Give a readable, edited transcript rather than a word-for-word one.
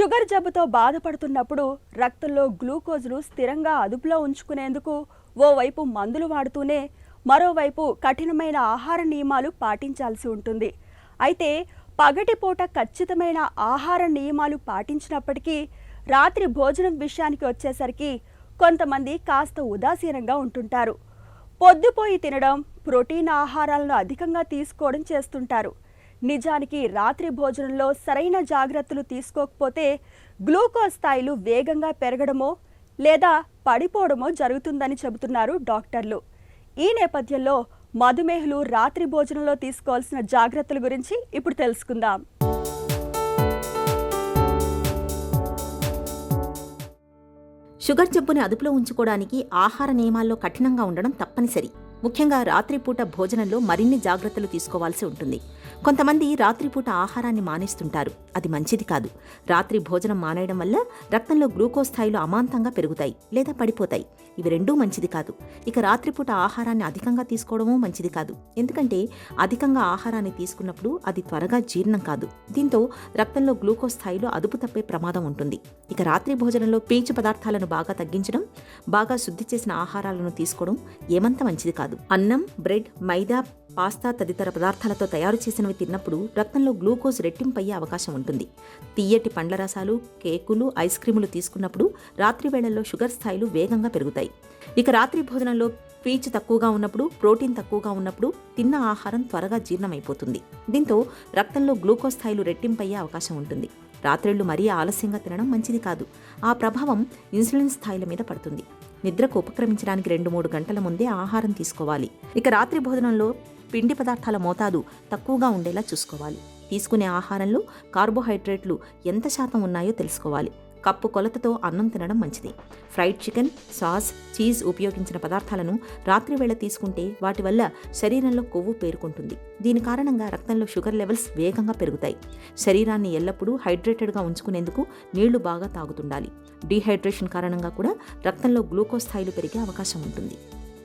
Sugar జబ్బుతో బాధపడుతున్నప్పుడు రక్తంలో గ్లూకోజ్ను స్థిరంగా అదుపులో ఉంచుకునేందుకు ఓవైపు మందులు వాడుతూనే మరోవైపు కఠినమైన ఆహార నియమాలు పాటించాల్సి ఉంటుంది. అయితే పగటిపూట ఖచ్చితమైన ఆహార నియమాలు పాటించినప్పటికీ రాత్రి భోజనం విషయానికి వచ్చేసరికి కొంతమంది కాస్త ఉదాసీనంగా ఉంటుంటారు. పొద్దుపోయి తినడం, ప్రోటీన్ ఆహారాలను అధికంగా తీసుకోవడం చేస్తుంటారు. నిజానికి రాత్రి భోజనంలో సరైన జాగ్రత్తలు తీసుకోకపోతే గ్లూకోజ్ స్థాయిలు వేగంగా పెరగడమో లేదా పడిపోవడమో జరుగుతుందని చెబుతున్నారు డాక్టర్లు. ఈ నేపథ్యంలో మధుమేహులు రాత్రి భోజనంలో తీసుకోవాల్సిన జాగ్రత్తల గురించి ఇప్పుడు తెలుసుకుందాం. షుగర్ జబ్బుని అదుపులో ఉంచుకోవడానికి ఆహార నియమాల్లో కఠినంగా ఉండడం తప్పనిసరి. ముఖ్యంగా రాత్రిపూట భోజనంలో మరిన్ని జాగ్రత్తలు తీసుకోవాల్సి ఉంటుంది. కొంతమంది రాత్రిపూట ఆహారాన్ని మానేస్తుంటారు. అది మంచిది కాదు. రాత్రి భోజనం మానేయడం వల్ల రక్తంలో గ్లూకోజ్ స్థాయిలు అమాంతంగా పెరుగుతాయి లేదా పడిపోతాయి. ఇవి రెండూ మంచిది కాదు. ఇక రాత్రిపూట ఆహారాన్ని అధికంగా తీసుకోవడమూ మంచిది కాదు. ఎందుకంటే అధికంగా ఆహారాన్ని తీసుకున్నప్పుడు అది త్వరగా జీర్ణం కాదు. దీంతో రక్తంలో గ్లూకోజ్ స్థాయిలో అదుపు తప్పే ప్రమాదం ఉంటుంది. ఇక రాత్రి భోజనంలో పీచు పదార్థాలను బాగా తగ్గించడం, బాగా శుద్ధి చేసిన ఆహారాలను తీసుకోవడం ఏమంత మంచిది కాదు. అన్నం, బ్రెడ్, మైదా, పాస్తా తదితర పదార్థాలతో తయారు చేసినవి తిన్నప్పుడు రక్తంలో గ్లూకోజ్ రెట్టింపయ్యే అవకాశం ఉంటుంది. తియ్యటి పండ్ల రసాలు, కేకులు, ఐస్ క్రీములు తీసుకున్నప్పుడు రాత్రి వేళల్లో షుగర్ స్థాయిలు వేగంగా పెరుగుతాయి. ఇక రాత్రి భోజనంలో పీచు తక్కువగా ఉన్నప్పుడు, ప్రోటీన్ తక్కువగా ఉన్నప్పుడు తిన్న ఆహారం త్వరగా జీర్ణమైపోతుంది. దీంతో రక్తంలో గ్లూకోజ్ స్థాయిలు రెట్టింపయ్యే అవకాశం ఉంటుంది. రాత్రిళ్లు మరీ ఆలస్యంగా తినడం మంచిది కాదు. ఆ ప్రభావం ఇన్సులిన్ స్థాయిల మీద పడుతుంది. నిద్రకు ఉపక్రమించడానికి 2-3 గంటల ముందే ఆహారం తీసుకోవాలి. ఇక రాత్రి భోజనంలో పిండి పదార్థాల మోతాదు తక్కువగా ఉండేలా చూసుకోవాలి. తీసుకునే ఆహారంలో కార్బోహైడ్రేట్లు ఎంత శాతం ఉన్నాయో తెలుసుకోవాలి. కప్పు కొలతతో అన్నం తినడం మంచిది. ఫ్రైడ్ చికెన్, సాస్, చీజ్ ఉపయోగించిన పదార్థాలను రాత్రి వేళ తీసుకుంటే వాటి వల్ల శరీరంలో కొవ్వు పేరుకుంటుంది. దీని కారణంగా రక్తంలో షుగర్ లెవెల్స్ వేగంగా పెరుగుతాయి. శరీరాన్ని ఎల్లప్పుడూ హైడ్రేటెడ్గా ఉంచుకునేందుకు నీళ్లు బాగా తాగుతుండాలి. డీహైడ్రేషన్ కారణంగా కూడా రక్తంలో గ్లూకోజ్ స్థాయిలు పెరిగే అవకాశం ఉంటుంది.